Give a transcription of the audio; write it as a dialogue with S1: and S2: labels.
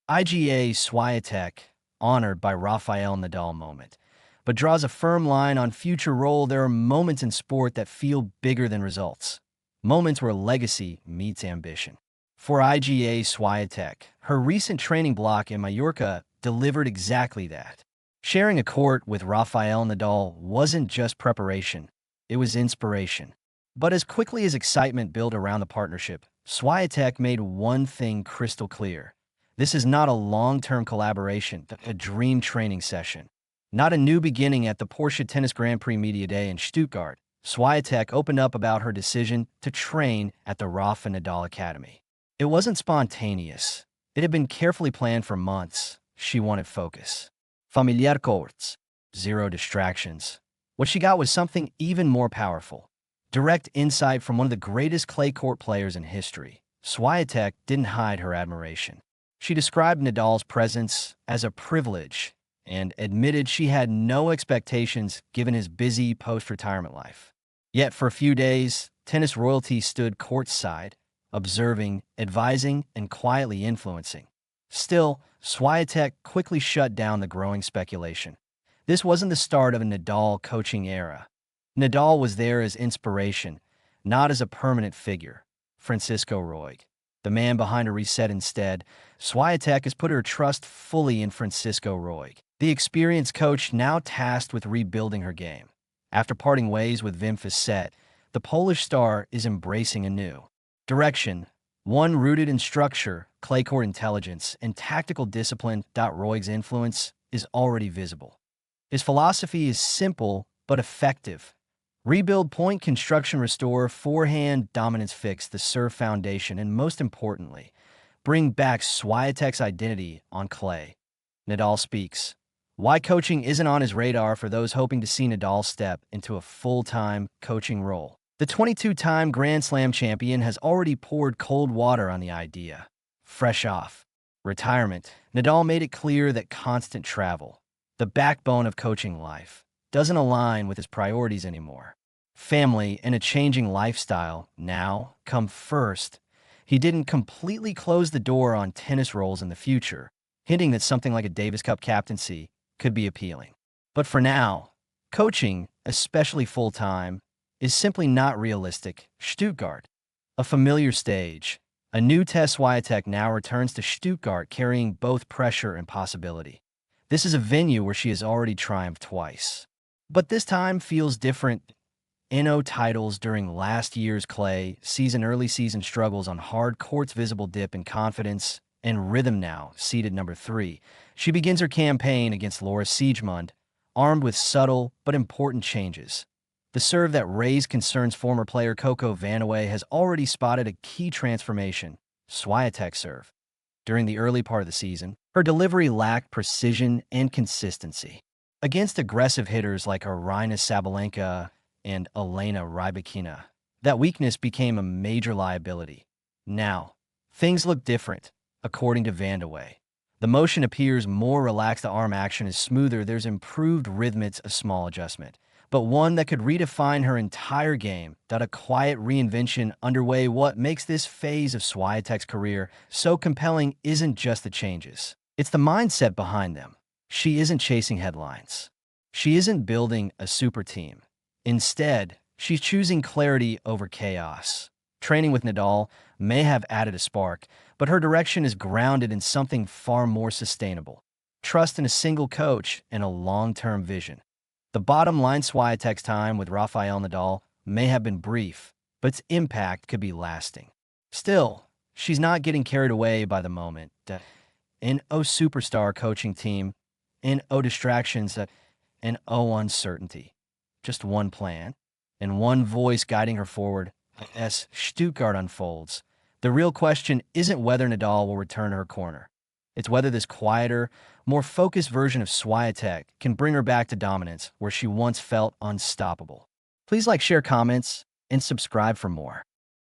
S1: Iga Swiatek, honored by Rafael Nadal moment, but draws a firm line on future role. There are moments in sport that feel bigger than results. Moments where legacy meets ambition. For Iga Swiatek, her recent training block in Mallorca delivered exactly that. Sharing a court with Rafael Nadal wasn't just preparation, it was inspiration. But as quickly as excitement built around the partnership, Swiatek made one thing crystal clear. This is not a long-term collaboration, but a dream training session. Not a new beginning. At the Porsche Tennis Grand Prix Media Day in Stuttgart, Swiatek opened up about her decision to train at the Rafa Nadal Academy. It wasn't spontaneous. It had been carefully planned for months. She wanted focus. Familiar courts. Zero distractions. What she got was something even more powerful. Direct insight from one of the greatest clay court players in history. Swiatek didn't hide her admiration. She described Nadal's presence as a privilege and admitted she had no expectations given his busy post-retirement life. Yet for a few days, tennis royalty stood courtside, observing, advising, and quietly influencing. Still, Swiatek quickly shut down the growing speculation. This wasn't the start of a Nadal coaching era. Nadal was there as inspiration, not as a permanent figure. Francisco Roig, the man behind a reset instead, Swiatek has put her trust fully in Francisco Roig, the experienced coach now tasked with rebuilding her game. After parting ways with Wim Fissette, the Polish star is embracing a new direction, one rooted in structure, clay court intelligence, and tactical discipline. Roig's influence is already visible. His philosophy is simple but effective. Rebuild point, construction, restore, forehand, dominance, fix the serve foundation, and most importantly, bring back Swiatek's identity on clay. Nadal speaks. Why coaching isn't on his radar for those hoping to see Nadal step into a full-time coaching role. The 22-time Grand Slam champion has already poured cold water on the idea. Fresh off retirement, Nadal made it clear that constant travel, the backbone of coaching life, doesn't align with his priorities anymore. Family and a changing lifestyle now come first. He didn't completely close the door on tennis roles in the future, hinting that something like a Davis Cup captaincy could be appealing. But for now, coaching, especially full-time, is simply not realistic. Stuttgart, a familiar stage. A new test. Swiatek now returns to Stuttgart carrying both pressure and possibility. This is a venue where she has already triumphed twice. But this time feels different. NO titles during last year's clay season, early season struggles on hard courts, visible dip in confidence and rhythm now, seeded number 3. She begins her campaign against Laura Siegemund, armed with subtle but important changes. The serve that raised concerns. Former player Coco Vandeweghe has already spotted a key transformation, Swiatek's serve. During the early part of the season, her delivery lacked precision and consistency. Against aggressive hitters like Aryna, Sabalenka, and Elena, Rybakina, that weakness became a major liability. Now, things look different, according to Vandeweghe. The motion appears more relaxed, the arm action is smoother, there's improved rhythm. It's a small adjustment, but one that could redefine her entire game. A quiet reinvention underway. What makes this phase of Swiatek's career so compelling isn't just the changes, it's the mindset behind them. She isn't chasing headlines. She isn't building a super team. Instead, she's choosing clarity over chaos. Training with Nadal may have added a spark, but her direction is grounded in something far more sustainable. Trust in a single coach and a long-term vision. The bottom line, Swiatek's time with Rafael Nadal may have been brief, but its impact could be lasting. Still, she's not getting carried away by the moment. No superstar coaching team, no distractions, and no uncertainty. Just one plan, and one voice guiding her forward. As Stuttgart unfolds, the real question isn't whether Nadal will return to her corner. It's whether this quieter, more focused version of Swiatek can bring her back to dominance where she once felt unstoppable. Please like, share, comments, and subscribe for more.